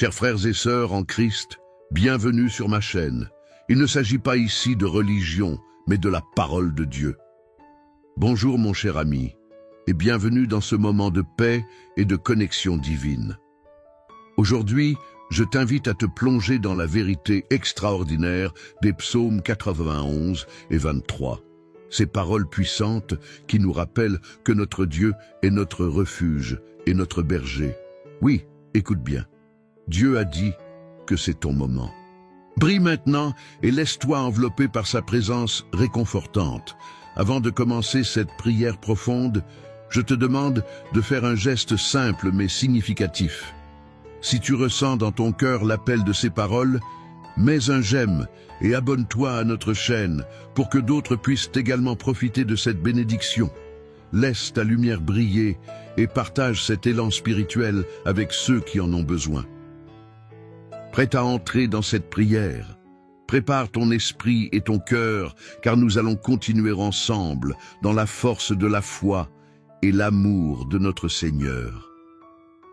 Chers frères et sœurs en Christ, bienvenue sur ma chaîne. Il ne s'agit pas ici de religion, mais de la parole de Dieu. Bonjour mon cher ami, et bienvenue dans ce moment de paix et de connexion divine. Aujourd'hui, je t'invite à te plonger dans la vérité extraordinaire des psaumes 91 et 23. Ces paroles puissantes qui nous rappellent que notre Dieu est notre refuge et notre berger. Oui, écoute bien. Dieu a dit que c'est ton moment. Brille maintenant et laisse-toi envelopper par sa présence réconfortante. Avant de commencer cette prière profonde, je te demande de faire un geste simple mais significatif. Si tu ressens dans ton cœur l'appel de ces paroles, mets un j'aime et abonne-toi à notre chaîne pour que d'autres puissent également profiter de cette bénédiction. Laisse ta lumière briller et partage cet élan spirituel avec ceux qui en ont besoin. Prêt à entrer dans cette prière? Prépare ton esprit et ton cœur, car nous allons continuer ensemble dans la force de la foi et l'amour de notre Seigneur.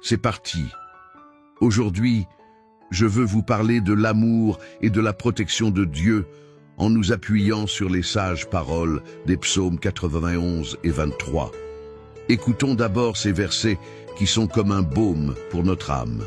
C'est parti. Aujourd'hui, je veux vous parler de l'amour et de la protection de Dieu en nous appuyant sur les sages paroles des psaumes 91 et 23. Écoutons d'abord ces versets qui sont comme un baume pour notre âme.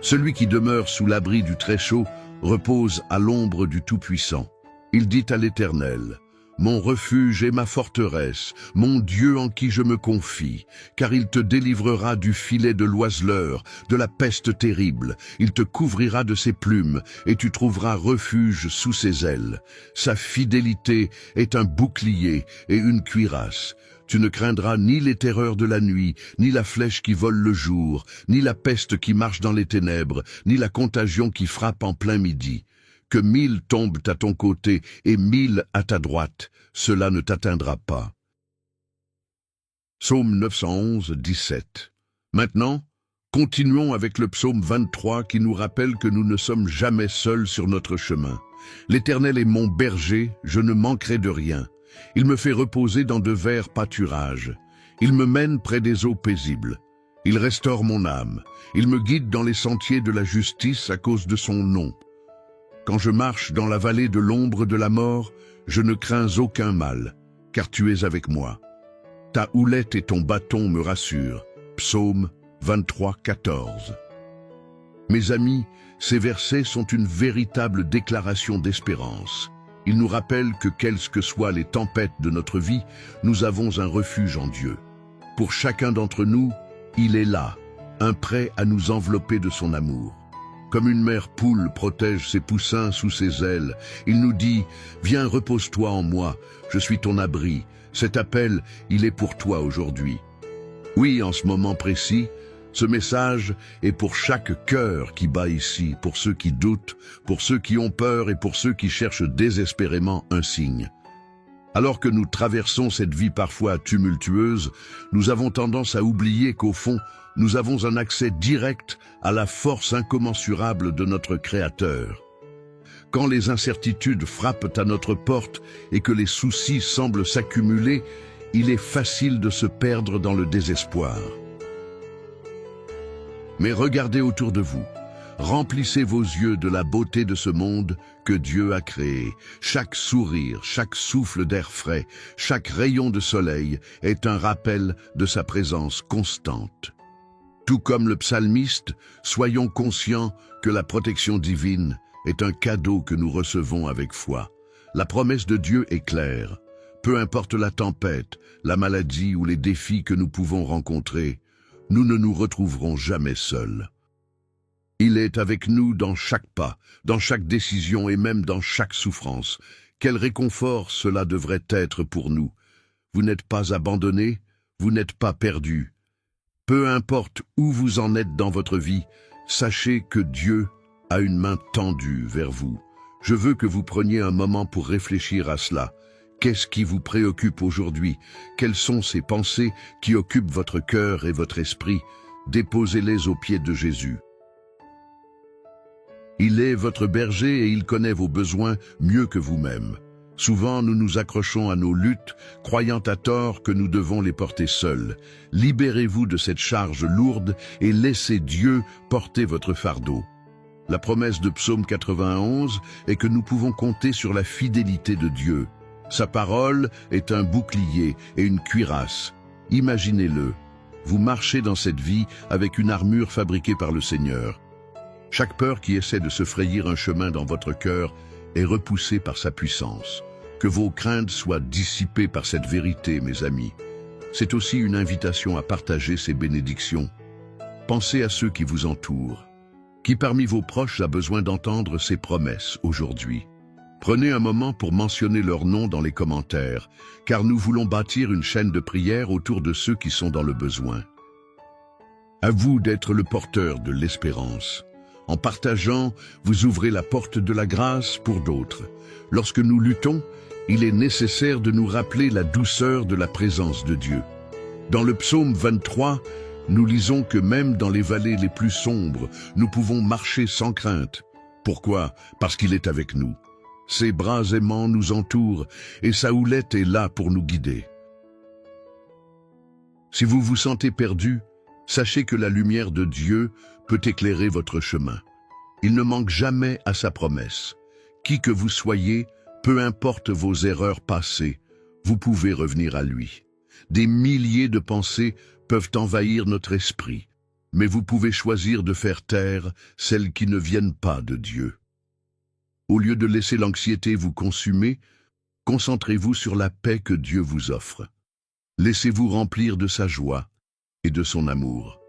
Celui qui demeure sous l'abri du Très-Chaud repose à l'ombre du Tout-Puissant. Il dit à l'Éternel, « Mon refuge et ma forteresse, mon Dieu en qui je me confie, car il te délivrera du filet de l'oiseleur, de la peste terrible. Il te couvrira de ses plumes, et tu trouveras refuge sous ses ailes. Sa fidélité est un bouclier et une cuirasse. Tu ne craindras ni les terreurs de la nuit, ni la flèche qui vole le jour, ni la peste qui marche dans les ténèbres, ni la contagion qui frappe en plein midi. Que 1000 tombent à ton côté et 1000 à ta droite, cela ne t'atteindra pas. » Psaume 911, 17. Maintenant, continuons avec le psaume 23 qui nous rappelle que nous ne sommes jamais seuls sur notre chemin. « L'Éternel est mon berger, je ne manquerai de rien. Il me fait reposer dans de verts pâturages. Il me mène près des eaux paisibles. Il restaure mon âme. Il me guide dans les sentiers de la justice à cause de son nom. Quand je marche dans la vallée de l'ombre de la mort, je ne crains aucun mal, car tu es avec moi. Ta houlette et ton bâton me rassurent. » Psaume 23, 14. Mes amis, ces versets sont une véritable déclaration d'espérance. Ils nous rappellent que quelles que soient les tempêtes de notre vie, nous avons un refuge en Dieu. Pour chacun d'entre nous, il est là, un prêt à nous envelopper de son amour. Comme une mère poule protège ses poussins sous ses ailes, il nous dit « Viens, repose-toi en moi, je suis ton abri. » Cet appel, il est pour toi aujourd'hui. Oui, en ce moment précis, ce message est pour chaque cœur qui bat ici, pour ceux qui doutent, pour ceux qui ont peur et pour ceux qui cherchent désespérément un signe. Alors que nous traversons cette vie parfois tumultueuse, nous avons tendance à oublier qu'au fond, nous avons un accès direct à la force incommensurable de notre Créateur. Quand les incertitudes frappent à notre porte et que les soucis semblent s'accumuler, il est facile de se perdre dans le désespoir. Mais regardez autour de vous. Remplissez vos yeux de la beauté de ce monde que Dieu a créé. Chaque sourire, chaque souffle d'air frais, chaque rayon de soleil est un rappel de sa présence constante. Tout comme le psalmiste, soyons conscients que la protection divine est un cadeau que nous recevons avec foi. La promesse de Dieu est claire. Peu importe la tempête, la maladie ou les défis que nous pouvons rencontrer, nous ne nous retrouverons jamais seuls. Il est avec nous dans chaque pas, dans chaque décision et même dans chaque souffrance. Quel réconfort cela devrait être pour nous. Vous n'êtes pas abandonnés, vous n'êtes pas perdus. Peu importe où vous en êtes dans votre vie, sachez que Dieu a une main tendue vers vous. Je veux que vous preniez un moment pour réfléchir à cela. Qu'est-ce qui vous préoccupe aujourd'hui? Quelles sont ces pensées qui occupent votre cœur et votre esprit? Déposez-les aux pieds de Jésus. Il est votre berger et il connaît vos besoins mieux que vous-même. Souvent, nous nous accrochons à nos luttes, croyant à tort que nous devons les porter seuls. Libérez-vous de cette charge lourde et laissez Dieu porter votre fardeau. La promesse de Psaume 91 est que nous pouvons compter sur la fidélité de Dieu. Sa parole est un bouclier et une cuirasse. Imaginez-le. Vous marchez dans cette vie avec une armure fabriquée par le Seigneur. Chaque peur qui essaie de se frayer un chemin dans votre cœur est repoussée par sa puissance. Que vos craintes soient dissipées par cette vérité, mes amis. C'est aussi une invitation à partager ces bénédictions. Pensez à ceux qui vous entourent. Qui parmi vos proches a besoin d'entendre ces promesses aujourd'hui? Prenez un moment pour mentionner leur nom dans les commentaires, car nous voulons bâtir une chaîne de prière autour de ceux qui sont dans le besoin. À vous d'être le porteur de l'espérance. En partageant, vous ouvrez la porte de la grâce pour d'autres. Lorsque nous luttons, il est nécessaire de nous rappeler la douceur de la présence de Dieu. Dans le psaume 23, nous lisons que même dans les vallées les plus sombres, nous pouvons marcher sans crainte. Pourquoi? Parce qu'il est avec nous. Ses bras aimants nous entourent et sa houlette est là pour nous guider. Si vous vous sentez perdu, sachez que la lumière de Dieu peut éclairer votre chemin. Il ne manque jamais à sa promesse. Qui que vous soyez, peu importe vos erreurs passées, vous pouvez revenir à lui. Des milliers de pensées peuvent envahir notre esprit, mais vous pouvez choisir de faire taire celles qui ne viennent pas de Dieu. Au lieu de laisser l'anxiété vous consumer, concentrez-vous sur la paix que Dieu vous offre. Laissez-vous remplir de sa joie et de son amour.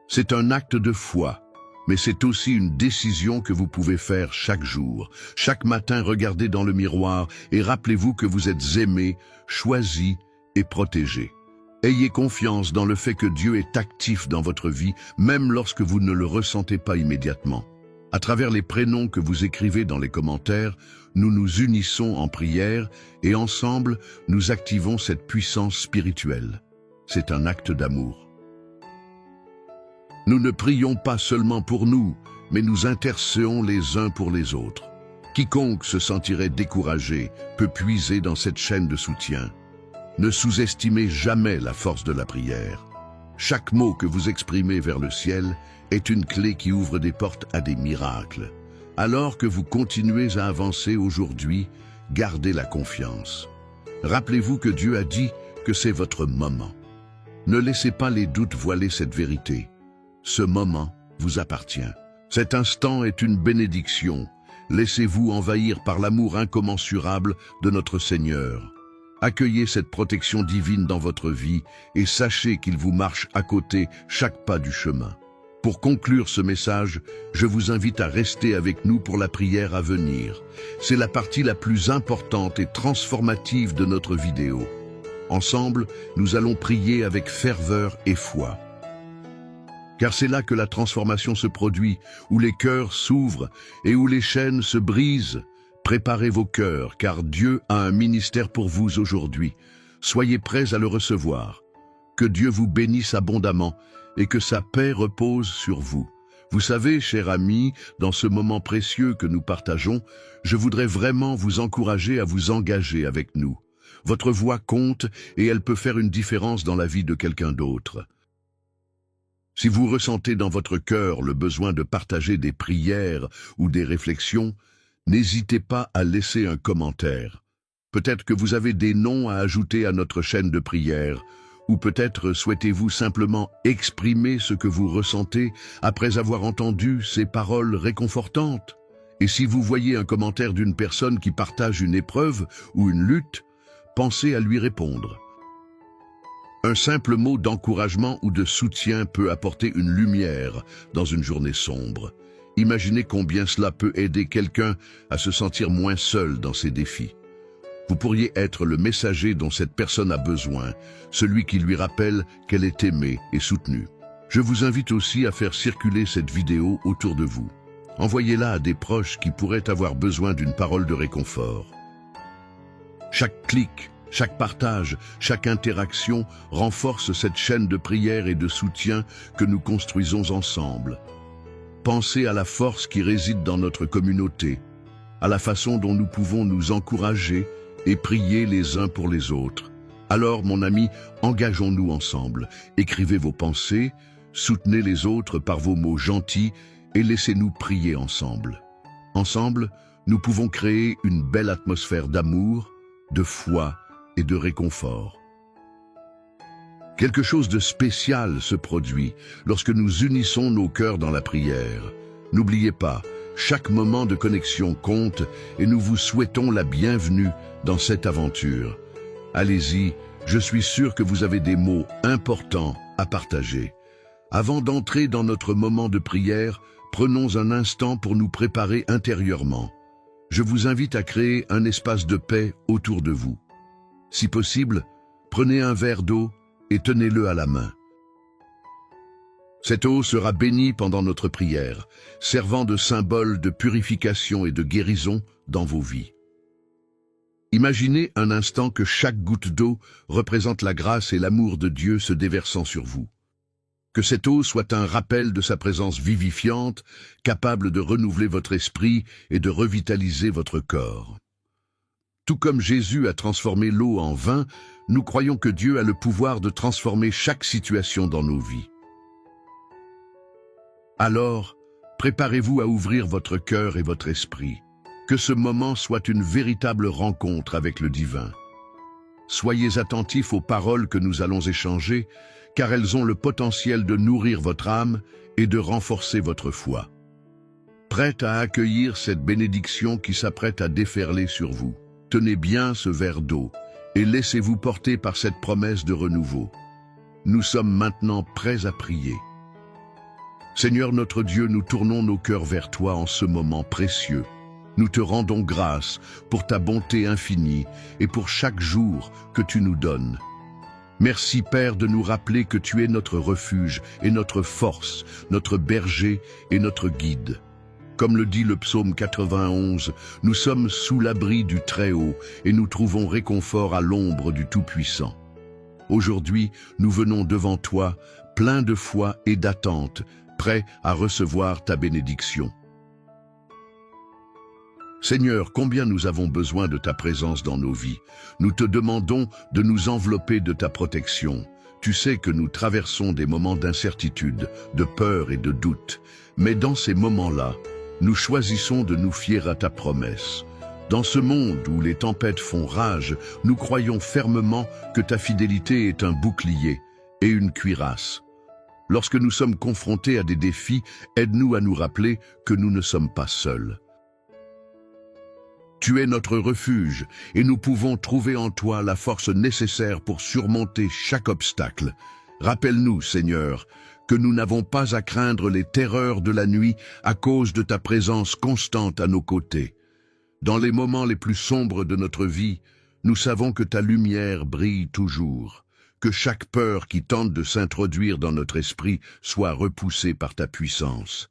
C'est un acte de foi, mais c'est aussi une décision que vous pouvez faire chaque jour. Chaque matin, regardez dans le miroir et rappelez-vous que vous êtes aimé, choisi et protégé. Ayez confiance dans le fait que Dieu est actif dans votre vie, même lorsque vous ne le ressentez pas immédiatement. À travers les prénoms que vous écrivez dans les commentaires, nous nous unissons en prière et ensemble, nous activons cette puissance spirituelle. C'est un acte d'amour. Nous ne prions pas seulement pour nous, mais nous intercédons les uns pour les autres. Quiconque se sentirait découragé peut puiser dans cette chaîne de soutien. Ne sous-estimez jamais la force de la prière. Chaque mot que vous exprimez vers le ciel est une clé qui ouvre des portes à des miracles. Alors que vous continuez à avancer aujourd'hui, gardez la confiance. Rappelez-vous que Dieu a dit que c'est votre moment. Ne laissez pas les doutes voiler cette vérité. Ce moment vous appartient. Cet instant est une bénédiction. Laissez-vous envahir par l'amour incommensurable de notre Seigneur. Accueillez cette protection divine dans votre vie et sachez qu'il vous marche à côté chaque pas du chemin. Pour conclure ce message, je vous invite à rester avec nous pour la prière à venir. C'est la partie la plus importante et transformative de notre vidéo. Ensemble, nous allons prier avec ferveur et foi. Car c'est là que la transformation se produit, où les cœurs s'ouvrent et où les chaînes se brisent. Préparez vos cœurs, car Dieu a un ministère pour vous aujourd'hui. Soyez prêts à le recevoir. Que Dieu vous bénisse abondamment et que sa paix repose sur vous. Vous savez, chers amis, dans ce moment précieux que nous partageons, je voudrais vraiment vous encourager à vous engager avec nous. Votre voix compte et elle peut faire une différence dans la vie de quelqu'un d'autre. Si vous ressentez dans votre cœur le besoin de partager des prières ou des réflexions, n'hésitez pas à laisser un commentaire. Peut-être que vous avez des noms à ajouter à notre chaîne de prière, ou peut-être souhaitez-vous simplement exprimer ce que vous ressentez après avoir entendu ces paroles réconfortantes. Et si vous voyez un commentaire d'une personne qui partage une épreuve ou une lutte, pensez à lui répondre. Un simple mot d'encouragement ou de soutien peut apporter une lumière dans une journée sombre. Imaginez combien cela peut aider quelqu'un à se sentir moins seul dans ses défis. Vous pourriez être le messager dont cette personne a besoin, celui qui lui rappelle qu'elle est aimée et soutenue. Je vous invite aussi à faire circuler cette vidéo autour de vous. Envoyez-la à des proches qui pourraient avoir besoin d'une parole de réconfort. Chaque clic, chaque partage, chaque interaction renforce cette chaîne de prière et de soutien que nous construisons ensemble. Pensez à la force qui réside dans notre communauté. à la façon dont nous pouvons nous encourager et prier les uns pour les autres. Alors, mon ami, engageons-nous ensemble. Écrivez vos pensées, soutenez les autres par vos mots gentils et laissez-nous prier ensemble. Ensemble, nous pouvons créer une belle atmosphère d'amour, de foi et de réconfort. Quelque chose de spécial se produit lorsque nous unissons nos cœurs dans la prière. N'oubliez pas, chaque moment de connexion compte et nous vous souhaitons la bienvenue dans cette aventure. Allez-y, je suis sûr que vous avez des mots importants à partager. Avant d'entrer dans notre moment de prière, prenons un instant pour nous préparer intérieurement. Je vous invite à créer un espace de paix autour de vous. Si possible, prenez un verre d'eau et tenez-le à la main. Cette eau sera bénie pendant notre prière, servant de symbole de purification et de guérison dans vos vies. Imaginez un instant que chaque goutte d'eau représente la grâce et l'amour de Dieu se déversant sur vous. Que cette eau soit un rappel de sa présence vivifiante, capable de renouveler votre esprit et de revitaliser votre corps. Tout comme Jésus a transformé l'eau en vin, nous croyons que Dieu a le pouvoir de transformer chaque situation dans nos vies. Alors, préparez-vous à ouvrir votre cœur et votre esprit. Que ce moment soit une véritable rencontre avec le divin. Soyez attentifs aux paroles que nous allons échanger, car elles ont le potentiel de nourrir votre âme et de renforcer votre foi. Prête à accueillir cette bénédiction qui s'apprête à déferler sur vous, tenez bien ce verre d'eau et laissez-vous porter par cette promesse de renouveau. Nous sommes maintenant prêts à prier. Seigneur notre Dieu, nous tournons nos cœurs vers toi en ce moment précieux. Nous te rendons grâce pour ta bonté infinie et pour chaque jour que tu nous donnes. Merci Père de nous rappeler que tu es notre refuge et notre force, notre berger et notre guide. Comme le dit le psaume 91, nous sommes sous l'abri du Très-Haut et nous trouvons réconfort à l'ombre du Tout-Puissant. Aujourd'hui, nous venons devant toi, pleins de foi et d'attente, prêts à recevoir ta bénédiction. Seigneur, combien nous avons besoin de ta présence dans nos vies. Nous te demandons de nous envelopper de ta protection. Tu sais que nous traversons des moments d'incertitude, de peur et de doute. Mais dans ces moments-là, nous choisissons de nous fier à ta promesse. Dans ce monde où les tempêtes font rage, nous croyons fermement que ta fidélité est un bouclier et une cuirasse. Lorsque nous sommes confrontés à des défis, aide-nous à nous rappeler que nous ne sommes pas seuls. Tu es notre refuge et nous pouvons trouver en toi la force nécessaire pour surmonter chaque obstacle. Rappelle-nous, Seigneur, que nous n'avons pas à craindre les terreurs de la nuit à cause de ta présence constante à nos côtés. Dans les moments les plus sombres de notre vie, nous savons que ta lumière brille toujours, que chaque peur qui tente de s'introduire dans notre esprit soit repoussée par ta puissance.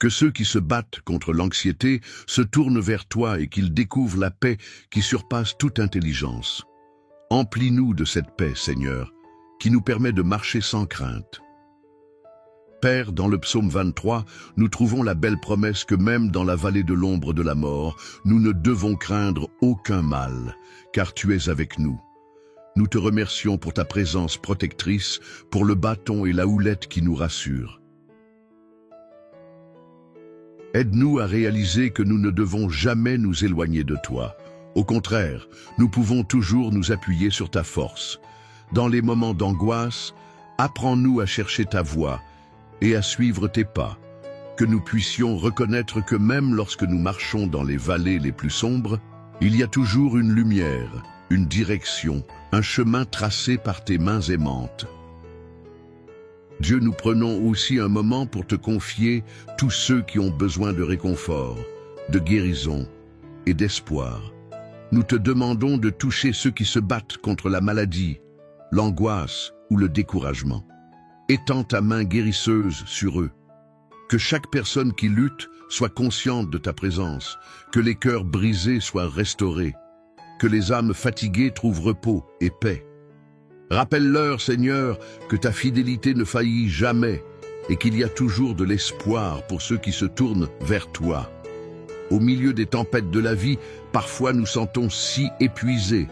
Que ceux qui se battent contre l'anxiété se tournent vers toi et qu'ils découvrent la paix qui surpasse toute intelligence. Emplis-nous de cette paix, Seigneur, qui nous permet de marcher sans crainte. Père, dans le psaume 23, nous trouvons la belle promesse que même dans la vallée de l'ombre de la mort, nous ne devons craindre aucun mal, car tu es avec nous. Nous te remercions pour ta présence protectrice, pour le bâton et la houlette qui nous rassurent. Aide-nous à réaliser que nous ne devons jamais nous éloigner de toi. Au contraire, nous pouvons toujours nous appuyer sur ta force. Dans les moments d'angoisse, apprends-nous à chercher ta voie et à suivre tes pas. Que nous puissions reconnaître que même lorsque nous marchons dans les vallées les plus sombres, il y a toujours une lumière, une direction, un chemin tracé par tes mains aimantes. Dieu, nous prenons aussi un moment pour te confier tous ceux qui ont besoin de réconfort, de guérison et d'espoir. Nous te demandons de toucher ceux qui se battent contre la maladie, l'angoisse ou le découragement. Étends ta main guérisseuse sur eux. Que chaque personne qui lutte soit consciente de ta présence, que les cœurs brisés soient restaurés, que les âmes fatiguées trouvent repos et paix. Rappelle-leur, Seigneur, que ta fidélité ne faillit jamais et qu'il y a toujours de l'espoir pour ceux qui se tournent vers toi. Au milieu des tempêtes de la vie, parfois nous sentons si épuisés.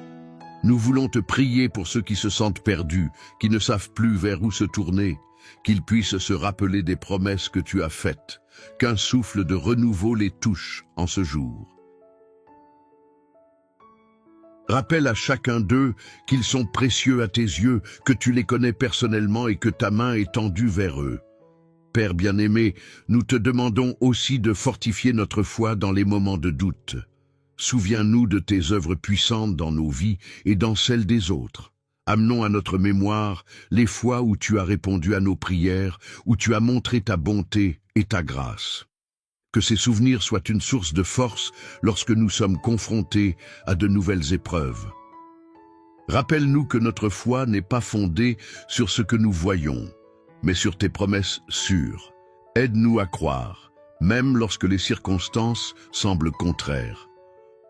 Nous voulons te prier pour ceux qui se sentent perdus, qui ne savent plus vers où se tourner, qu'ils puissent se rappeler des promesses que tu as faites, qu'un souffle de renouveau les touche en ce jour. Rappelle à chacun d'eux qu'ils sont précieux à tes yeux, que tu les connais personnellement et que ta main est tendue vers eux. Père bien-aimé, nous te demandons aussi de fortifier notre foi dans les moments de doute. Souviens-nous de tes œuvres puissantes dans nos vies et dans celles des autres. Amenons à notre mémoire les fois où tu as répondu à nos prières, où tu as montré ta bonté et ta grâce. Que ces souvenirs soient une source de force lorsque nous sommes confrontés à de nouvelles épreuves. Rappelle-nous que notre foi n'est pas fondée sur ce que nous voyons, mais sur tes promesses sûres. Aide-nous à croire, même lorsque les circonstances semblent contraires.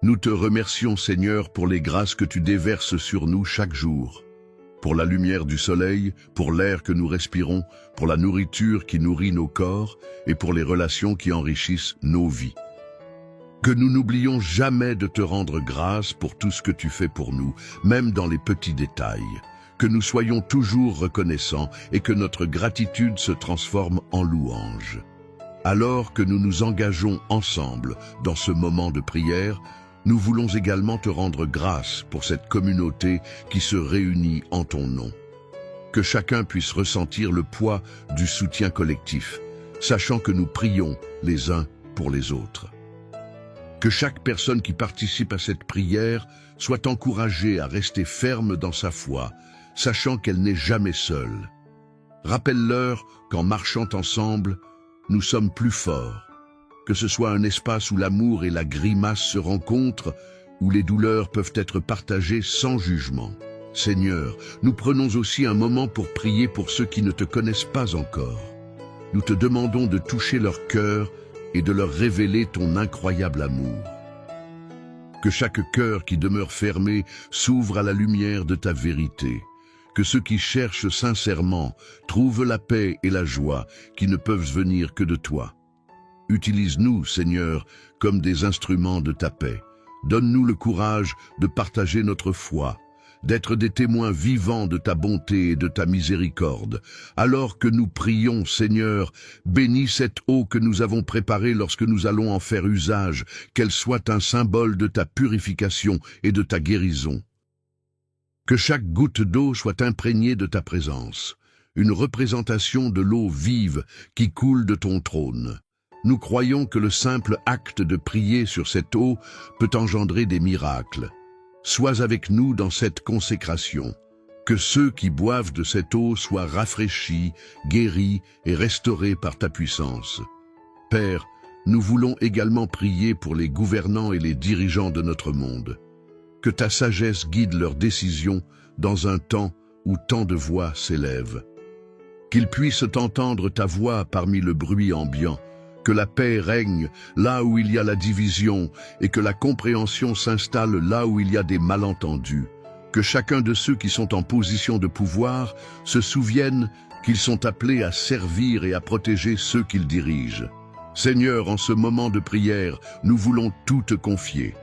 Nous te remercions, Seigneur, pour les grâces que tu déverses sur nous chaque jour. Pour la lumière du soleil, pour l'air que nous respirons, pour la nourriture qui nourrit nos corps et pour les relations qui enrichissent nos vies. Que nous n'oublions jamais de te rendre grâce pour tout ce que tu fais pour nous, même dans les petits détails. Que nous soyons toujours reconnaissants et que notre gratitude se transforme en louange. Alors que nous nous engageons ensemble dans ce moment de prière, nous voulons également te rendre grâce pour cette communauté qui se réunit en ton nom. Que chacun puisse ressentir le poids du soutien collectif, sachant que nous prions les uns pour les autres. Que chaque personne qui participe à cette prière soit encouragée à rester ferme dans sa foi, sachant qu'elle n'est jamais seule. Rappelle-leur qu'en marchant ensemble, nous sommes plus forts. Que ce soit un espace où l'amour et la grimace se rencontrent, où les douleurs peuvent être partagées sans jugement. Seigneur, nous prenons aussi un moment pour prier pour ceux qui ne te connaissent pas encore. Nous te demandons de toucher leur cœur et de leur révéler ton incroyable amour. Que chaque cœur qui demeure fermé s'ouvre à la lumière de ta vérité. Que ceux qui cherchent sincèrement trouvent la paix et la joie qui ne peuvent venir que de toi. Utilise-nous, Seigneur, comme des instruments de ta paix. Donne-nous le courage de partager notre foi, d'être des témoins vivants de ta bonté et de ta miséricorde. Alors que nous prions, Seigneur, bénis cette eau que nous avons préparée lorsque nous allons en faire usage, qu'elle soit un symbole de ta purification et de ta guérison. Que chaque goutte d'eau soit imprégnée de ta présence, une représentation de l'eau vive qui coule de ton trône. Nous croyons que le simple acte de prier sur cette eau peut engendrer des miracles. Sois avec nous dans cette consécration. Que ceux qui boivent de cette eau soient rafraîchis, guéris et restaurés par ta puissance. Père, nous voulons également prier pour les gouvernants et les dirigeants de notre monde. Que ta sagesse guide leurs décisions dans un temps où tant de voix s'élèvent. Qu'ils puissent entendre ta voix parmi le bruit ambiant. Que la paix règne là où il y a la division et que la compréhension s'installe là où il y a des malentendus. Que chacun de ceux qui sont en position de pouvoir se souvienne qu'ils sont appelés à servir et à protéger ceux qu'ils dirigent. Seigneur, en ce moment de prière, nous voulons tout te confier.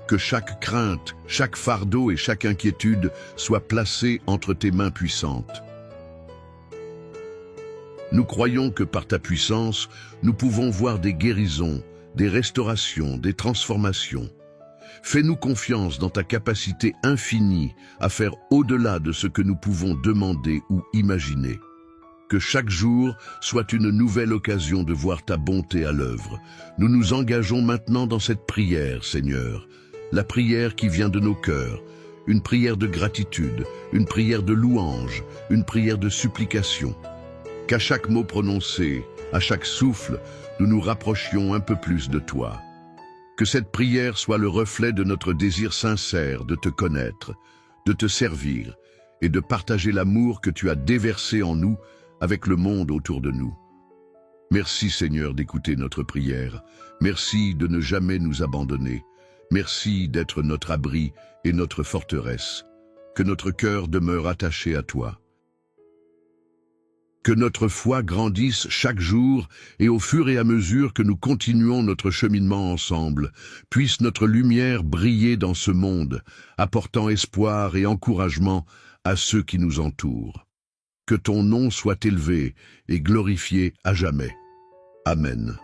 Que chaque crainte, chaque fardeau et chaque inquiétude soient placés entre tes mains puissantes. Nous croyons que par ta puissance, nous pouvons voir des guérisons, des restaurations, des transformations. Fais-nous confiance dans ta capacité infinie à faire au-delà de ce que nous pouvons demander ou imaginer. Que chaque jour soit une nouvelle occasion de voir ta bonté à l'œuvre. Nous nous engageons maintenant dans cette prière, Seigneur, la prière qui vient de nos cœurs, une prière de gratitude, une prière de louange, une prière de supplication. Qu'à chaque mot prononcé, à chaque souffle, nous nous rapprochions un peu plus de toi. Que cette prière soit le reflet de notre désir sincère de te connaître, de te servir et de partager l'amour que tu as déversé en nous avec le monde autour de nous. Merci Seigneur d'écouter notre prière. Merci de ne jamais nous abandonner. Merci d'être notre abri et notre forteresse. Que notre cœur demeure attaché à toi. Que notre foi grandisse chaque jour et au fur et à mesure que nous continuons notre cheminement ensemble, puisse notre lumière briller dans ce monde, apportant espoir et encouragement à ceux qui nous entourent. Que ton nom soit élevé et glorifié à jamais. Amen.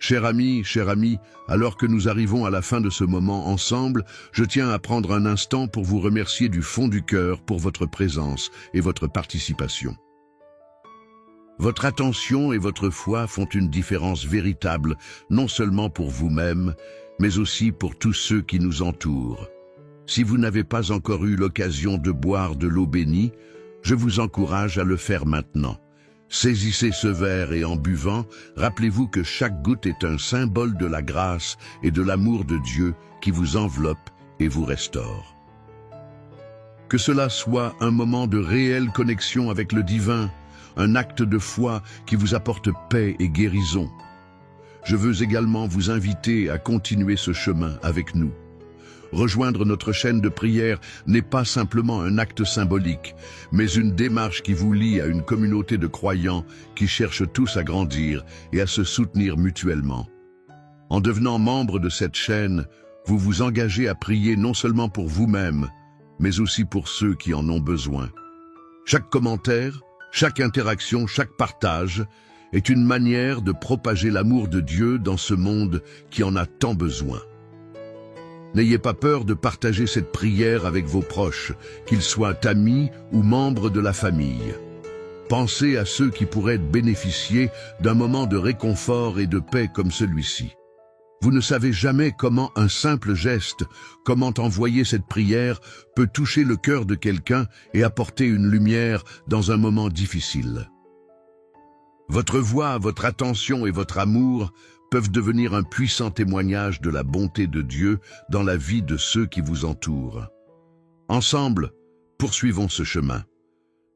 Cher ami, alors que nous arrivons à la fin de ce moment ensemble, je tiens à prendre un instant pour vous remercier du fond du cœur pour votre présence et votre participation. Votre attention et votre foi font une différence véritable, non seulement pour vous-même, mais aussi pour tous ceux qui nous entourent. Si vous n'avez pas encore eu l'occasion de boire de l'eau bénie, je vous encourage à le faire maintenant. Saisissez ce verre et en buvant, rappelez-vous que chaque goutte est un symbole de la grâce et de l'amour de Dieu qui vous enveloppe et vous restaure. Que cela soit un moment de réelle connexion avec le divin, un acte de foi qui vous apporte paix et guérison. Je veux également vous inviter à continuer ce chemin avec nous. Rejoindre notre chaîne de prière n'est pas simplement un acte symbolique, mais une démarche qui vous lie à une communauté de croyants qui cherchent tous à grandir et à se soutenir mutuellement. En devenant membre de cette chaîne, vous vous engagez à prier non seulement pour vous-même, mais aussi pour ceux qui en ont besoin. Chaque commentaire, chaque interaction, chaque partage est une manière de propager l'amour de Dieu dans ce monde qui en a tant besoin. N'ayez pas peur de partager cette prière avec vos proches, qu'ils soient amis ou membres de la famille. Pensez à ceux qui pourraient bénéficier d'un moment de réconfort et de paix comme celui-ci. Vous ne savez jamais comment un simple geste, comment envoyer cette prière, peut toucher le cœur de quelqu'un et apporter une lumière dans un moment difficile. Votre voix, votre attention et votre amour peuvent devenir un puissant témoignage de la bonté de Dieu dans la vie de ceux qui vous entourent. Ensemble, poursuivons ce chemin.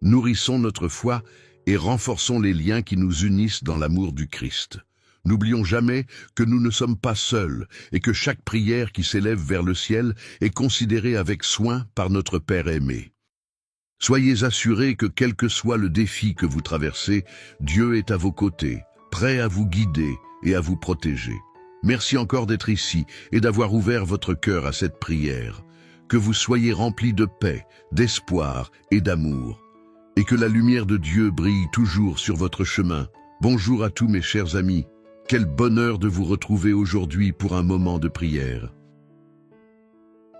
Nourrissons notre foi et renforçons les liens qui nous unissent dans l'amour du Christ. N'oublions jamais que nous ne sommes pas seuls et que chaque prière qui s'élève vers le ciel est considérée avec soin par notre Père aimé. Soyez assurés que quel que soit le défi que vous traversez, Dieu est à vos côtés, prêt à vous guider et à vous protéger. Merci encore d'être ici et d'avoir ouvert votre cœur à cette prière. Que vous soyez remplis de paix, d'espoir et d'amour. Et que la lumière de Dieu brille toujours sur votre chemin. Bonjour à tous mes chers amis. Quel bonheur de vous retrouver aujourd'hui pour un moment de prière.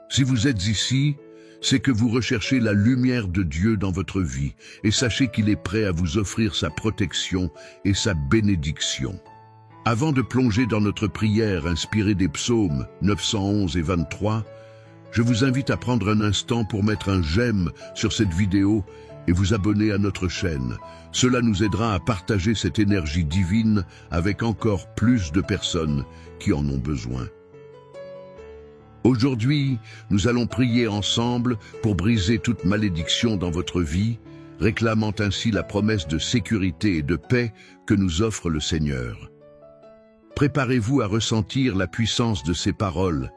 Si vous êtes ici, c'est que vous recherchez la lumière de Dieu dans votre vie et sachez qu'il est prêt à vous offrir sa protection et sa bénédiction. Avant de plonger dans notre prière inspirée des psaumes 911 et 23, je vous invite à prendre un instant pour mettre un j'aime sur cette vidéo et vous abonner à notre chaîne. Cela nous aidera à partager cette énergie divine avec encore plus de personnes qui en ont besoin. Aujourd'hui, nous allons prier ensemble pour briser toute malédiction dans votre vie, réclamant ainsi la promesse de sécurité et de paix que nous offre le Seigneur. Préparez-vous à ressentir la puissance de ces paroles,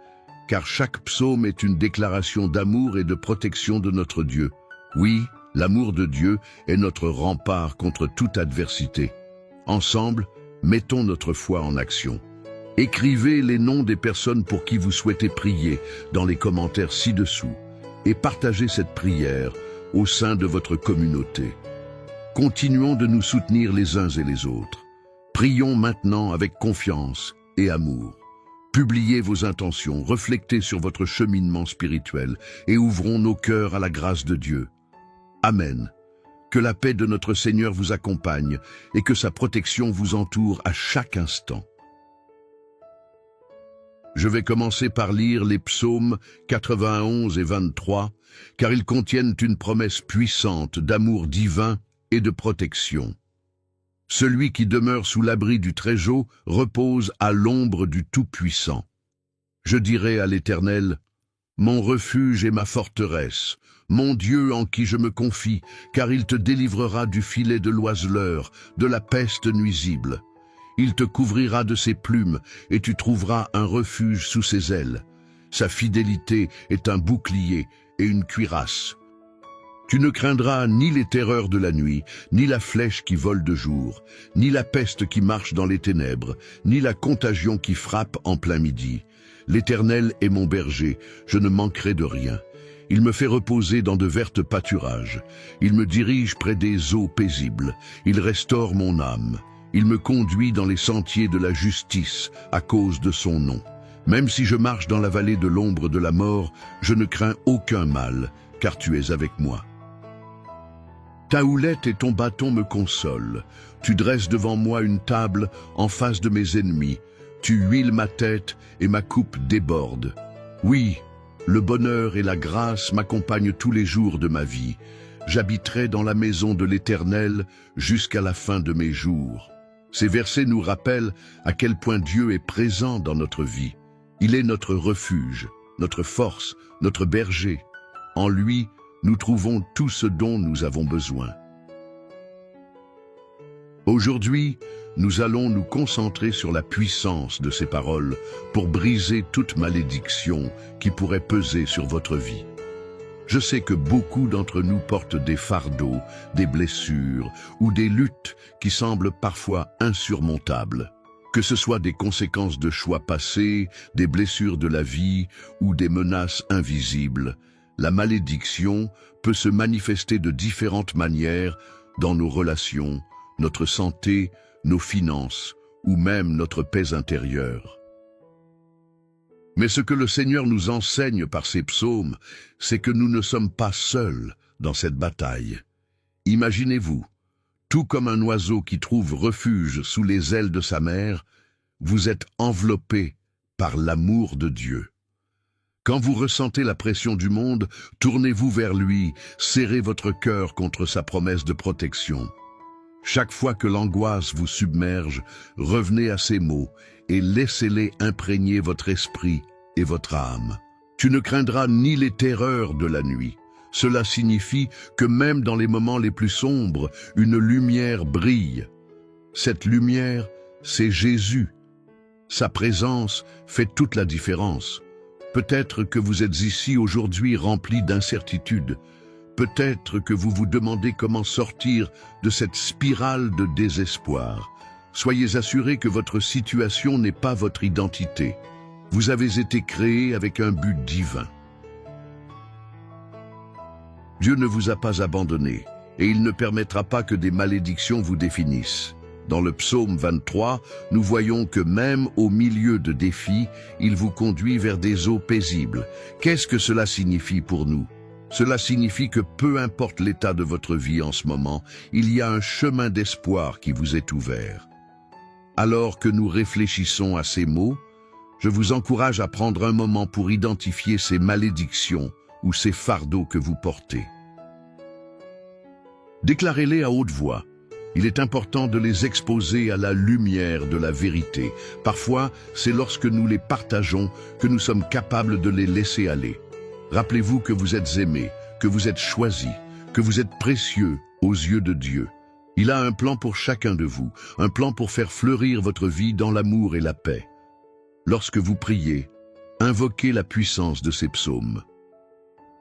car chaque psaume est une déclaration d'amour et de protection de notre Dieu. Oui, l'amour de Dieu est notre rempart contre toute adversité. Ensemble, mettons notre foi en action. Écrivez les noms des personnes pour qui vous souhaitez prier dans les commentaires ci-dessous et partagez cette prière au sein de votre communauté. Continuons de nous soutenir les uns et les autres. Prions maintenant avec confiance et amour. Publiez vos intentions, reflectez sur votre cheminement spirituel et ouvrons nos cœurs à la grâce de Dieu. Amen. Que la paix de notre Seigneur vous accompagne et que sa protection vous entoure à chaque instant. Je vais commencer par lire les psaumes 91 et 23, car ils contiennent une promesse puissante d'amour divin et de protection. Celui qui demeure sous l'abri du Très-Haut repose à l'ombre du Tout-Puissant. Je dirai à l'Éternel, mon refuge et ma forteresse, mon Dieu en qui je me confie, car il te délivrera du filet de l'oiseleur, de la peste nuisible. Il te couvrira de ses plumes, et tu trouveras un refuge sous ses ailes. Sa fidélité est un bouclier et une cuirasse. Tu ne craindras ni les terreurs de la nuit, ni la flèche qui vole de jour, ni la peste qui marche dans les ténèbres, ni la contagion qui frappe en plein midi. L'Éternel est mon berger, je ne manquerai de rien. Il me fait reposer dans de vertes pâturages. Il me dirige près des eaux paisibles. Il restaure mon âme. Il me conduit dans les sentiers de la justice à cause de son nom. Même si je marche dans la vallée de l'ombre de la mort, je ne crains aucun mal, car tu es avec moi. Ta houlette et ton bâton me consolent. Tu dresses devant moi une table en face de mes ennemis. Tu huiles ma tête et ma coupe déborde. Oui, le bonheur et la grâce m'accompagnent tous les jours de ma vie. J'habiterai dans la maison de l'Éternel jusqu'à la fin de mes jours. Ces versets nous rappellent à quel point Dieu est présent dans notre vie. Il est notre refuge, notre force, notre berger. En lui, nous trouvons tout ce dont nous avons besoin. Aujourd'hui, nous allons nous concentrer sur la puissance de ces paroles pour briser toute malédiction qui pourrait peser sur votre vie. Je sais que beaucoup d'entre nous portent des fardeaux, des blessures ou des luttes qui semblent parfois insurmontables. Que ce soit des conséquences de choix passés, des blessures de la vie ou des menaces invisibles, la malédiction peut se manifester de différentes manières dans nos relations, notre santé, nos finances ou même notre paix intérieure. Mais ce que le Seigneur nous enseigne par ces psaumes, c'est que nous ne sommes pas seuls dans cette bataille. Imaginez-vous, tout comme un oiseau qui trouve refuge sous les ailes de sa mère, vous êtes enveloppé par l'amour de Dieu. Quand vous ressentez la pression du monde, tournez-vous vers lui, serrez votre cœur contre sa promesse de protection. Chaque fois que l'angoisse vous submerge, revenez à ces mots et laissez-les imprégner votre esprit et votre âme. Tu ne craindras ni les terreurs de la nuit. Cela signifie que même dans les moments les plus sombres, une lumière brille. Cette lumière, c'est Jésus. Sa présence fait toute la différence. Peut-être que vous êtes ici aujourd'hui rempli d'incertitudes. Peut-être que vous vous demandez comment sortir de cette spirale de désespoir. Soyez assurés que votre situation n'est pas votre identité. Vous avez été créé avec un but divin. Dieu ne vous a pas abandonné et il ne permettra pas que des malédictions vous définissent. Dans le psaume 23, nous voyons que même au milieu de défis, il vous conduit vers des eaux paisibles. Qu'est-ce que cela signifie pour nous? Cela signifie que peu importe l'état de votre vie en ce moment, il y a un chemin d'espoir qui vous est ouvert. Alors que nous réfléchissons à ces mots, je vous encourage à prendre un moment pour identifier ces malédictions ou ces fardeaux que vous portez. Déclarez-les à haute voix. Il est important de les exposer à la lumière de la vérité. Parfois, c'est lorsque nous les partageons que nous sommes capables de les laisser aller. Rappelez-vous que vous êtes aimés, que vous êtes choisis, que vous êtes précieux aux yeux de Dieu. Il a un plan pour chacun de vous, un plan pour faire fleurir votre vie dans l'amour et la paix. Lorsque vous priez, invoquez la puissance de ces psaumes.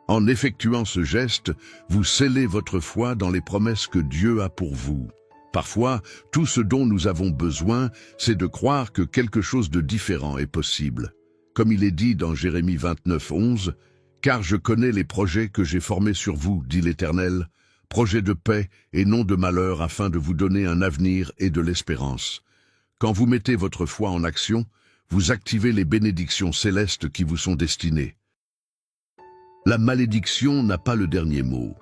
En effectuant ce geste, vous scellez votre foi dans les promesses que Dieu a pour vous. Parfois, tout ce dont nous avons besoin, c'est de croire que quelque chose de différent est possible. Comme il est dit dans Jérémie 29, 11, « Car je connais les projets que j'ai formés sur vous, dit l'Éternel, projets de paix et non de malheur afin de vous donner un avenir et de l'espérance. » Quand vous mettez votre foi en action, vous activez les bénédictions célestes qui vous sont destinées. La malédiction n'a pas le dernier mot.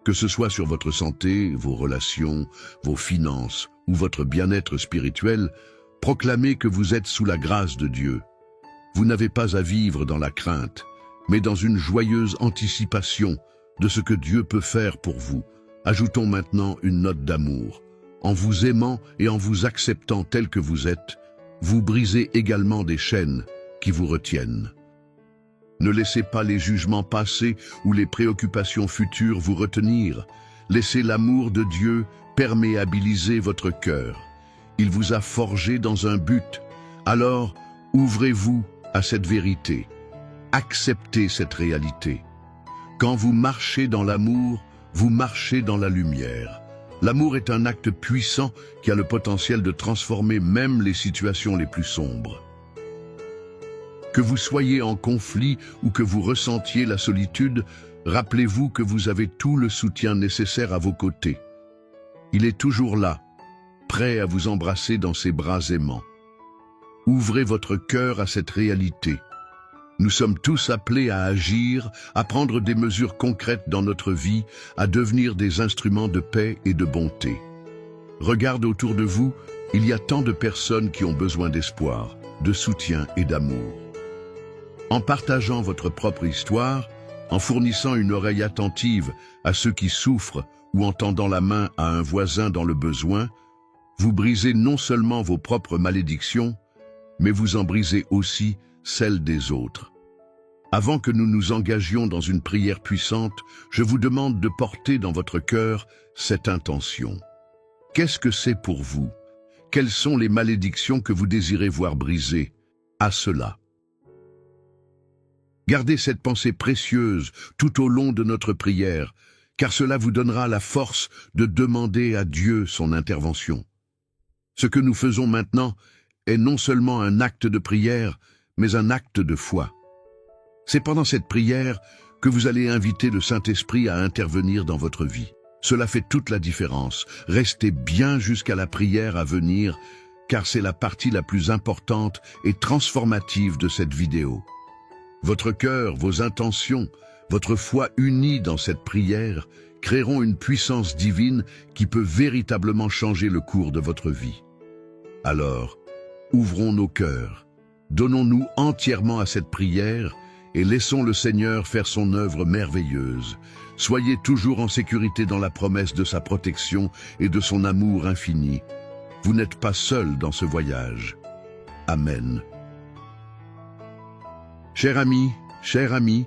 Que ce soit sur votre santé, vos relations, vos finances ou votre bien-être spirituel, proclamez que vous êtes sous la grâce de Dieu. Vous n'avez pas à vivre dans la crainte, mais dans une joyeuse anticipation de ce que Dieu peut faire pour vous. Ajoutons maintenant une note d'amour. En vous aimant et en vous acceptant tel que vous êtes, vous brisez également des chaînes qui vous retiennent. Ne laissez pas les jugements passés ou les préoccupations futures vous retenir. Laissez l'amour de Dieu perméabiliser votre cœur. Il vous a forgé dans un but. Alors, ouvrez-vous à cette vérité. Acceptez cette réalité. Quand vous marchez dans l'amour, vous marchez dans la lumière. L'amour est un acte puissant qui a le potentiel de transformer même les situations les plus sombres. Que vous soyez en conflit ou que vous ressentiez la solitude, rappelez-vous que vous avez tout le soutien nécessaire à vos côtés. Il est toujours là, prêt à vous embrasser dans ses bras aimants. Ouvrez votre cœur à cette réalité. Nous sommes tous appelés à agir, à prendre des mesures concrètes dans notre vie, à devenir des instruments de paix et de bonté. Regarde autour de vous, il y a tant de personnes qui ont besoin d'espoir, de soutien et d'amour. En partageant votre propre histoire, en fournissant une oreille attentive à ceux qui souffrent ou en tendant la main à un voisin dans le besoin, vous brisez non seulement vos propres malédictions, mais vous en brisez aussi celles des autres. Avant que nous nous engagions dans une prière puissante, je vous demande de porter dans votre cœur cette intention. Qu'est-ce que c'est pour vous? Quelles sont les malédictions que vous désirez voir brisées? À cela. Gardez cette pensée précieuse tout au long de notre prière, car cela vous donnera la force de demander à Dieu son intervention. Ce que nous faisons maintenant est non seulement un acte de prière, mais un acte de foi. C'est pendant cette prière que vous allez inviter le Saint-Esprit à intervenir dans votre vie. Cela fait toute la différence. Restez bien jusqu'à la prière à venir, car c'est la partie la plus importante et transformative de cette vidéo. Votre cœur, vos intentions, votre foi unie dans cette prière créeront une puissance divine qui peut véritablement changer le cours de votre vie. Alors, ouvrons nos cœurs, donnons-nous entièrement à cette prière et laissons le Seigneur faire son œuvre merveilleuse. Soyez toujours en sécurité dans la promesse de sa protection et de son amour infini. Vous n'êtes pas seul dans ce voyage. Amen. Chers amis,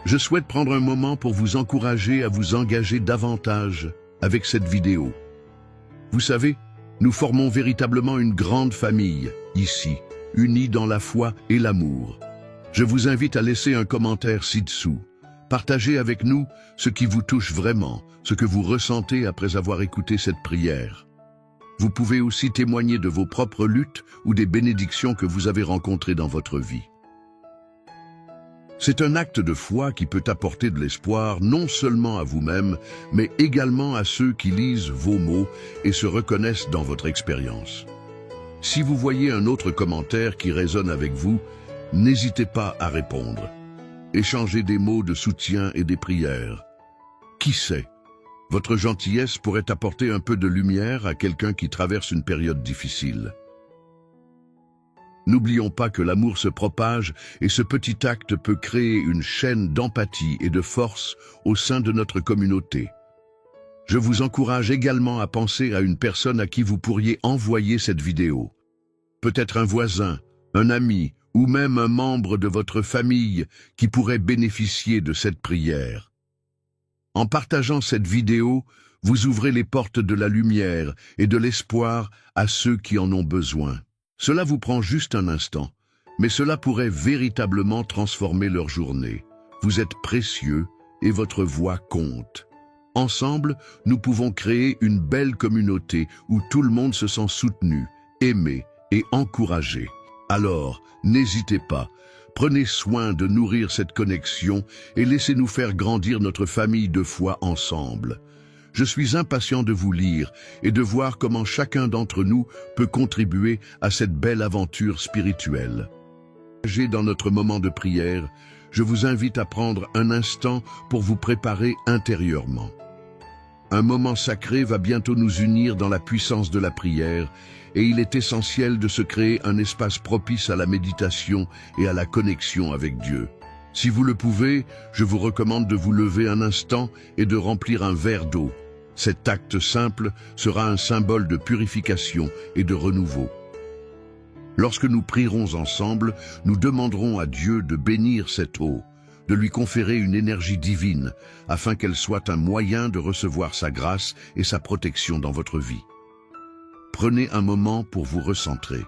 je souhaite prendre un moment pour vous encourager à vous engager davantage avec cette vidéo. Vous savez, nous formons véritablement une grande famille, ici, unie dans la foi et l'amour. Je vous invite à laisser un commentaire ci-dessous. Partagez avec nous ce qui vous touche vraiment, ce que vous ressentez après avoir écouté cette prière. Vous pouvez aussi témoigner de vos propres luttes ou des bénédictions que vous avez rencontrées dans votre vie. C'est un acte de foi qui peut apporter de l'espoir non seulement à vous-même, mais également à ceux qui lisent vos mots et se reconnaissent dans votre expérience. Si vous voyez un autre commentaire qui résonne avec vous, n'hésitez pas à répondre. Échangez des mots de soutien et des prières. Qui sait, votre gentillesse pourrait apporter un peu de lumière à quelqu'un qui traverse une période difficile. N'oublions pas que l'amour se propage et ce petit acte peut créer une chaîne d'empathie et de force au sein de notre communauté. Je vous encourage également à penser à une personne à qui vous pourriez envoyer cette vidéo. Peut-être un voisin, un ami ou même un membre de votre famille qui pourrait bénéficier de cette prière. En partageant cette vidéo, vous ouvrez les portes de la lumière et de l'espoir à ceux qui en ont besoin. Cela vous prend juste un instant, mais cela pourrait véritablement transformer leur journée. Vous êtes précieux et votre voix compte. Ensemble, nous pouvons créer une belle communauté où tout le monde se sent soutenu, aimé et encouragé. Alors, n'hésitez pas, prenez soin de nourrir cette connexion et laissez-nous faire grandir notre famille de foi ensemble. Je suis impatient de vous lire et de voir comment chacun d'entre nous peut contribuer à cette belle aventure spirituelle. Dans notre moment de prière, je vous invite à prendre un instant pour vous préparer intérieurement. Un moment sacré va bientôt nous unir dans la puissance de la prière et il est essentiel de se créer un espace propice à la méditation et à la connexion avec Dieu. Si vous le pouvez, je vous recommande de vous lever un instant et de remplir un verre d'eau. Cet acte simple sera un symbole de purification et de renouveau. Lorsque nous prierons ensemble, nous demanderons à Dieu de bénir cette eau, de lui conférer une énergie divine, afin qu'elle soit un moyen de recevoir sa grâce et sa protection dans votre vie. Prenez un moment pour vous recentrer.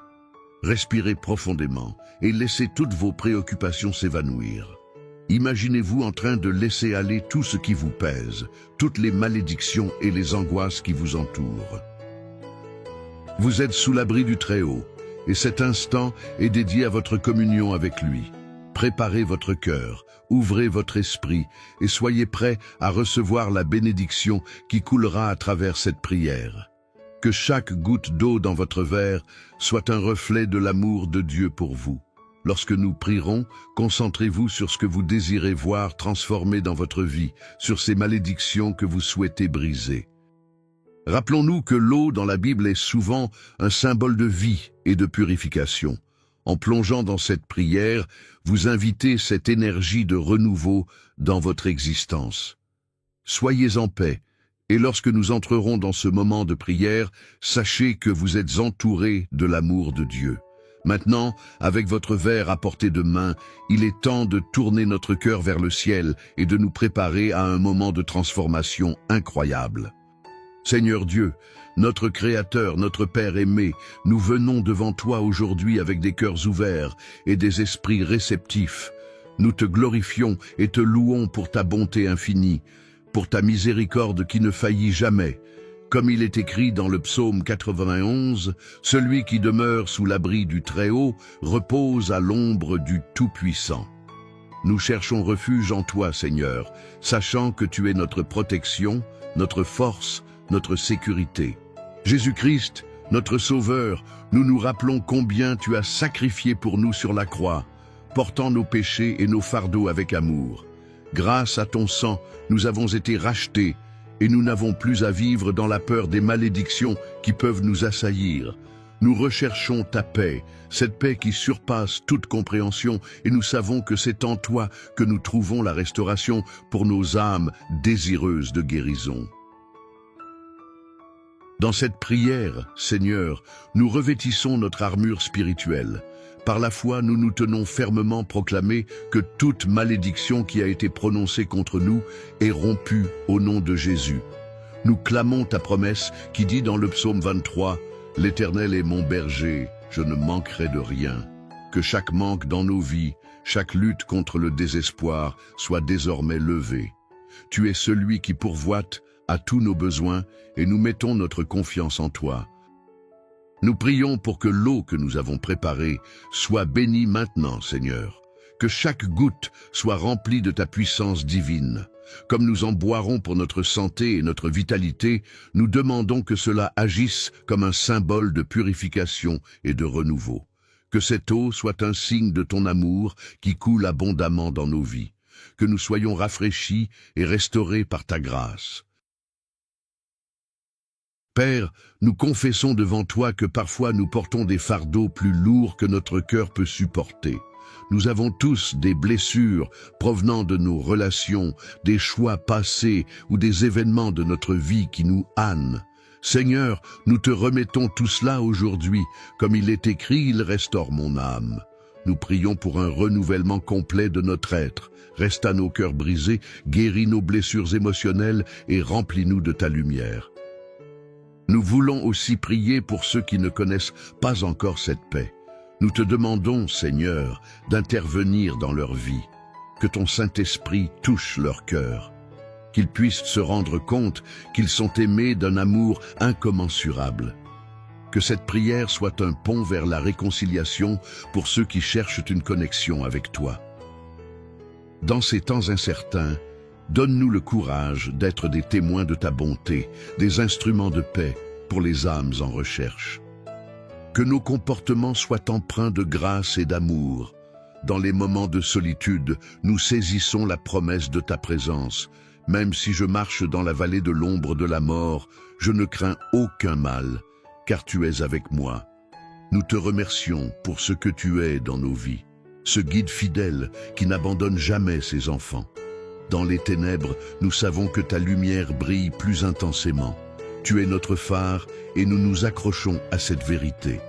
Respirez profondément et laissez toutes vos préoccupations s'évanouir. Imaginez-vous en train de laisser aller tout ce qui vous pèse, toutes les malédictions et les angoisses qui vous entourent. Vous êtes sous l'abri du Très-Haut, et cet instant est dédié à votre communion avec lui. Préparez votre cœur, ouvrez votre esprit et soyez prêts à recevoir la bénédiction qui coulera à travers cette prière. Que chaque goutte d'eau dans votre verre soit un reflet de l'amour de Dieu pour vous. Lorsque nous prierons, concentrez-vous sur ce que vous désirez voir transformé dans votre vie, sur ces malédictions que vous souhaitez briser. Rappelons-nous que l'eau dans la Bible est souvent un symbole de vie et de purification. En plongeant dans cette prière, vous invitez cette énergie de renouveau dans votre existence. Soyez en paix, et lorsque nous entrerons dans ce moment de prière, sachez que vous êtes entourés de l'amour de Dieu. Maintenant, avec votre verre à portée de main, il est temps de tourner notre cœur vers le ciel et de nous préparer à un moment de transformation incroyable. Seigneur Dieu, notre Créateur, notre Père aimé, nous venons devant toi aujourd'hui avec des cœurs ouverts et des esprits réceptifs. Nous te glorifions et te louons pour ta bonté infinie, pour ta miséricorde qui ne faillit jamais. Comme il est écrit dans le psaume 91, « Celui qui demeure sous l'abri du Très-Haut repose à l'ombre du Tout-Puissant. » Nous cherchons refuge en toi, Seigneur, sachant que tu es notre protection, notre force, notre sécurité. Jésus-Christ, notre Sauveur, nous nous rappelons combien tu as sacrifié pour nous sur la croix, portant nos péchés et nos fardeaux avec amour. Grâce à ton sang, nous avons été rachetés, et nous n'avons plus à vivre dans la peur des malédictions qui peuvent nous assaillir. Nous recherchons ta paix, cette paix qui surpasse toute compréhension, et nous savons que c'est en toi que nous trouvons la restauration pour nos âmes désireuses de guérison. Dans cette prière, Seigneur, nous revêtissons notre armure spirituelle. Par la foi, nous nous tenons fermement proclamés que toute malédiction qui a été prononcée contre nous est rompue au nom de Jésus. Nous clamons ta promesse qui dit dans le psaume 23, « L'Éternel est mon berger, je ne manquerai de rien. » Que chaque manque dans nos vies, chaque lutte contre le désespoir soit désormais levée. Tu es celui qui pourvoite à tous nos besoins et nous mettons notre confiance en toi. Nous prions pour que l'eau que nous avons préparée soit bénie maintenant, Seigneur. Que chaque goutte soit remplie de ta puissance divine. Comme nous en boirons pour notre santé et notre vitalité, nous demandons que cela agisse comme un symbole de purification et de renouveau. Que cette eau soit un signe de ton amour qui coule abondamment dans nos vies. Que nous soyons rafraîchis et restaurés par ta grâce. Père, nous confessons devant toi que parfois nous portons des fardeaux plus lourds que notre cœur peut supporter. Nous avons tous des blessures provenant de nos relations, des choix passés ou des événements de notre vie qui nous hannent. Seigneur, nous te remettons tout cela aujourd'hui. Comme il est écrit, il restaure mon âme. Nous prions pour un renouvellement complet de notre être. Resta nos cœurs brisés, guéris nos blessures émotionnelles et remplis-nous de ta lumière. Nous voulons aussi prier pour ceux qui ne connaissent pas encore cette paix. Nous te demandons, Seigneur, d'intervenir dans leur vie, que ton Saint-Esprit touche leur cœur, qu'ils puissent se rendre compte qu'ils sont aimés d'un amour incommensurable. Que cette prière soit un pont vers la réconciliation pour ceux qui cherchent une connexion avec toi. Dans ces temps incertains, donne-nous le courage d'être des témoins de ta bonté, des instruments de paix pour les âmes en recherche. Que nos comportements soient empreints de grâce et d'amour. Dans les moments de solitude, nous saisissons la promesse de ta présence. Même si je marche dans la vallée de l'ombre de la mort, je ne crains aucun mal, car tu es avec moi. Nous te remercions pour ce que tu es dans nos vies, ce guide fidèle qui n'abandonne jamais ses enfants. Dans les ténèbres, nous savons que ta lumière brille plus intensément. Tu es notre phare et nous nous accrochons à cette vérité.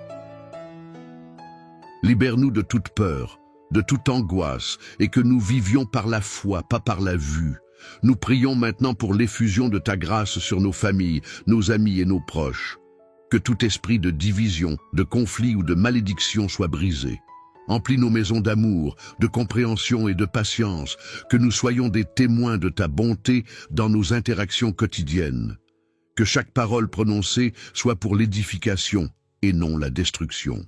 Libère-nous de toute peur, de toute angoisse, et que nous vivions par la foi, pas par la vue. Nous prions maintenant pour l'effusion de ta grâce sur nos familles, nos amis et nos proches. Que tout esprit de division, de conflit ou de malédiction soit brisé. Emplis nos maisons d'amour, de compréhension et de patience, que nous soyons des témoins de ta bonté dans nos interactions quotidiennes. Que chaque parole prononcée soit pour l'édification et non la destruction.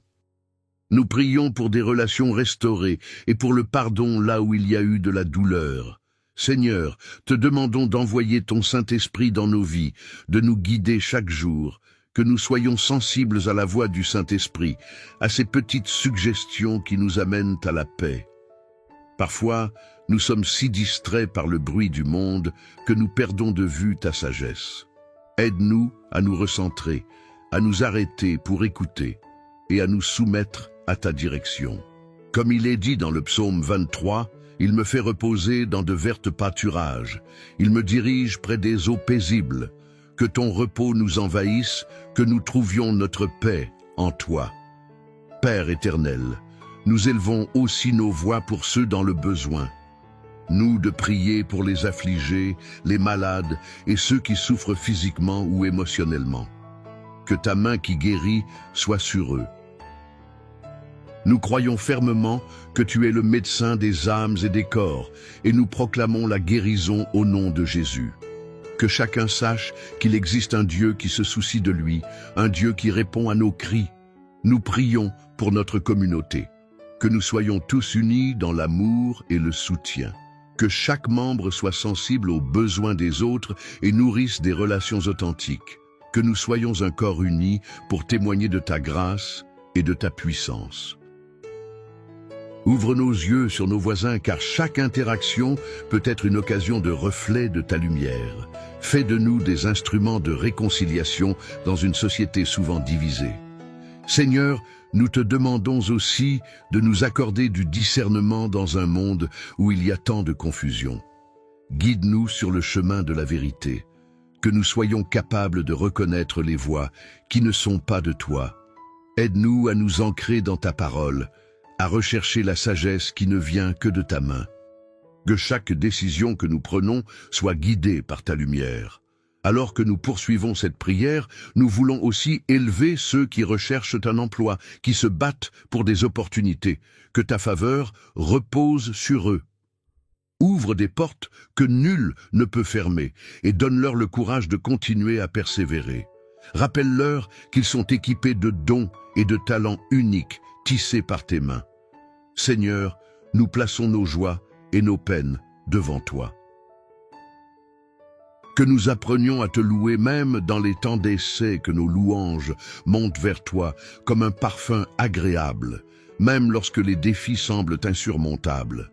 Nous prions pour des relations restaurées et pour le pardon là où il y a eu de la douleur. Seigneur, te demandons d'envoyer ton Saint-Esprit dans nos vies, de nous guider chaque jour, que nous soyons sensibles à la voix du Saint-Esprit, à ces petites suggestions qui nous amènent à la paix. Parfois, nous sommes si distraits par le bruit du monde que nous perdons de vue ta sagesse. Aide-nous à nous recentrer, à nous arrêter pour écouter et à nous soumettre à ta direction. Comme il est dit dans le psaume 23, « Il me fait reposer dans de vertes pâturages, il me dirige près des eaux paisibles. Que ton repos nous envahisse, que nous trouvions notre paix en toi. » Père éternel, nous élevons aussi nos voix pour ceux dans le besoin. Nous de prier pour les affligés, les malades et ceux qui souffrent physiquement ou émotionnellement. Que ta main qui guérit soit sur eux. Nous croyons fermement que tu es le médecin des âmes et des corps, et nous proclamons la guérison au nom de Jésus. Que chacun sache qu'il existe un Dieu qui se soucie de lui, un Dieu qui répond à nos cris. Nous prions pour notre communauté, que nous soyons tous unis dans l'amour et le soutien. Que chaque membre soit sensible aux besoins des autres et nourrisse des relations authentiques. Que nous soyons un corps uni pour témoigner de ta grâce et de ta puissance. Ouvre nos yeux sur nos voisins, car chaque interaction peut être une occasion de reflet de ta lumière. Fais de nous des instruments de réconciliation dans une société souvent divisée. Seigneur, nous te demandons aussi de nous accorder du discernement dans un monde où il y a tant de confusion. Guide-nous sur le chemin de la vérité, que nous soyons capables de reconnaître les voies qui ne sont pas de toi. Aide-nous à nous ancrer dans ta parole, à rechercher la sagesse qui ne vient que de ta main. Que chaque décision que nous prenons soit guidée par ta lumière. Alors que nous poursuivons cette prière, nous voulons aussi élever ceux qui recherchent un emploi, qui se battent pour des opportunités. Que ta faveur repose sur eux. Ouvre des portes que nul ne peut fermer et donne-leur le courage de continuer à persévérer. Rappelle-leur qu'ils sont équipés de dons et de talents uniques tissés par tes mains. Seigneur, nous plaçons nos joies et nos peines devant toi. Que nous apprenions à te louer même dans les temps d'essai, que nos louanges montent vers toi comme un parfum agréable, même lorsque les défis semblent insurmontables.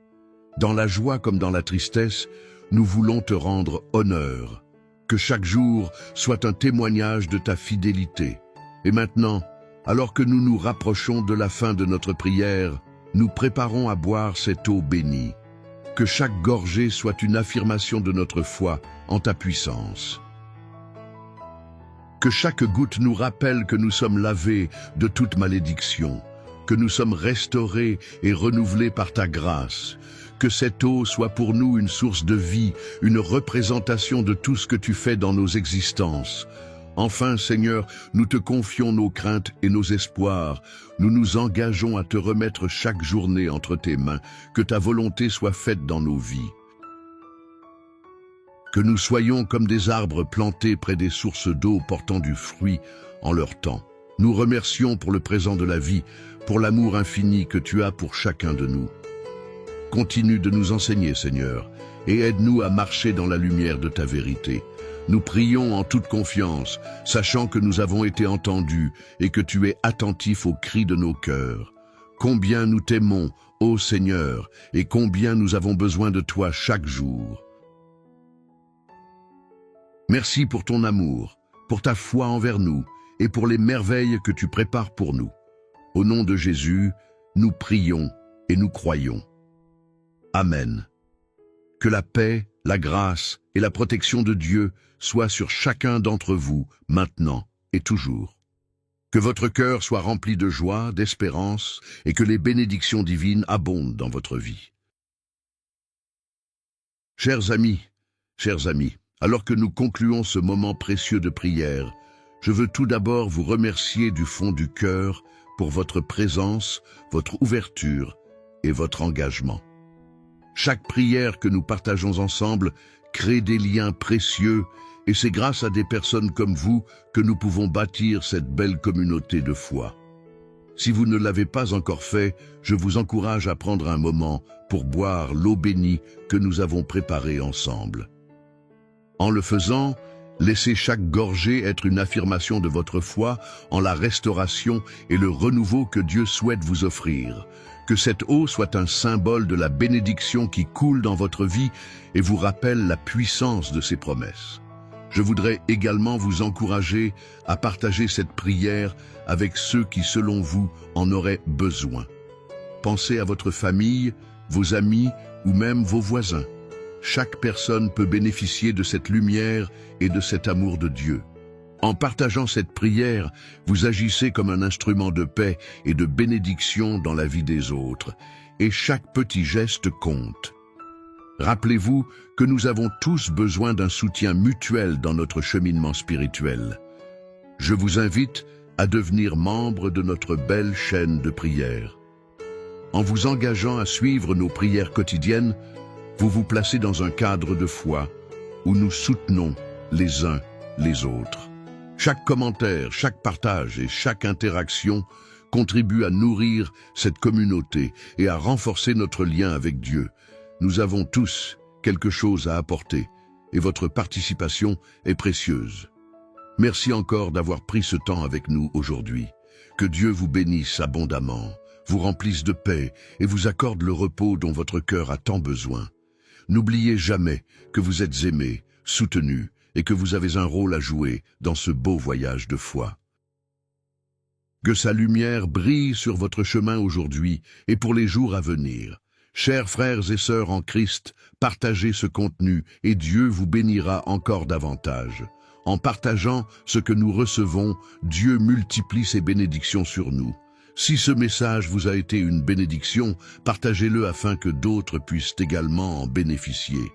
Dans la joie comme dans la tristesse, nous voulons te rendre honneur. Que chaque jour soit un témoignage de ta fidélité. Et maintenant, alors que nous nous rapprochons de la fin de notre prière, nous préparons à boire cette eau bénie. Que chaque gorgée soit une affirmation de notre foi en ta puissance. Que chaque goutte nous rappelle que nous sommes lavés de toute malédiction, que nous sommes restaurés et renouvelés par ta grâce. Que cette eau soit pour nous une source de vie, une représentation de tout ce que tu fais dans nos existences. Enfin, Seigneur, nous te confions nos craintes et nos espoirs. Nous nous engageons à te remettre chaque journée entre tes mains. Que ta volonté soit faite dans nos vies. Que nous soyons comme des arbres plantés près des sources d'eau portant du fruit en leur temps. Nous remercions pour le présent de la vie, pour l'amour infini que tu as pour chacun de nous. Continue de nous enseigner, Seigneur, et aide-nous à marcher dans la lumière de ta vérité. Nous prions en toute confiance, sachant que nous avons été entendus et que tu es attentif aux cris de nos cœurs. Combien nous t'aimons, ô Seigneur, et combien nous avons besoin de toi chaque jour. Merci pour ton amour, pour ta foi envers nous et pour les merveilles que tu prépares pour nous. Au nom de Jésus, nous prions et nous croyons. Amen. Que la paix, la grâce et la protection de Dieu soient sur chacun d'entre vous, maintenant et toujours. Que votre cœur soit rempli de joie, d'espérance, et que les bénédictions divines abondent dans votre vie. Chers amis, alors que nous concluons ce moment précieux de prière, je veux tout d'abord vous remercier du fond du cœur pour votre présence, votre ouverture et votre engagement. Chaque prière que nous partageons ensemble crée des liens précieux et c'est grâce à des personnes comme vous que nous pouvons bâtir cette belle communauté de foi. Si vous ne l'avez pas encore fait, je vous encourage à prendre un moment pour boire l'eau bénie que nous avons préparée ensemble. En le faisant, laissez chaque gorgée être une affirmation de votre foi en la restauration et le renouveau que Dieu souhaite vous offrir. Que cette eau soit un symbole de la bénédiction qui coule dans votre vie et vous rappelle la puissance de ses promesses. Je voudrais également vous encourager à partager cette prière avec ceux qui, selon vous, en auraient besoin. Pensez à votre famille, vos amis ou même vos voisins. Chaque personne peut bénéficier de cette lumière et de cet amour de Dieu. En partageant cette prière, vous agissez comme un instrument de paix et de bénédiction dans la vie des autres, et chaque petit geste compte. Rappelez-vous que nous avons tous besoin d'un soutien mutuel dans notre cheminement spirituel. Je vous invite à devenir membre de notre belle chaîne de prière. En vous engageant à suivre nos prières quotidiennes, vous vous placez dans un cadre de foi où nous soutenons les uns les autres. Chaque commentaire, chaque partage et chaque interaction contribuent à nourrir cette communauté et à renforcer notre lien avec Dieu. Nous avons tous quelque chose à apporter et votre participation est précieuse. Merci encore d'avoir pris ce temps avec nous aujourd'hui. Que Dieu vous bénisse abondamment, vous remplisse de paix et vous accorde le repos dont votre cœur a tant besoin. N'oubliez jamais que vous êtes aimés, soutenus et que vous avez un rôle à jouer dans ce beau voyage de foi. Que sa lumière brille sur votre chemin aujourd'hui et pour les jours à venir. Chers frères et sœurs en Christ, partagez ce contenu et Dieu vous bénira encore davantage. En partageant ce que nous recevons, Dieu multiplie ses bénédictions sur nous. Si ce message vous a été une bénédiction, partagez-le afin que d'autres puissent également en bénéficier.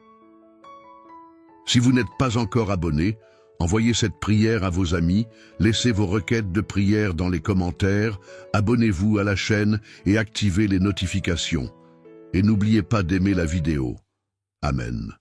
Si vous n'êtes pas encore abonné, envoyez cette prière à vos amis, laissez vos requêtes de prière dans les commentaires, abonnez-vous à la chaîne et activez les notifications. Et n'oubliez pas d'aimer la vidéo. Amen.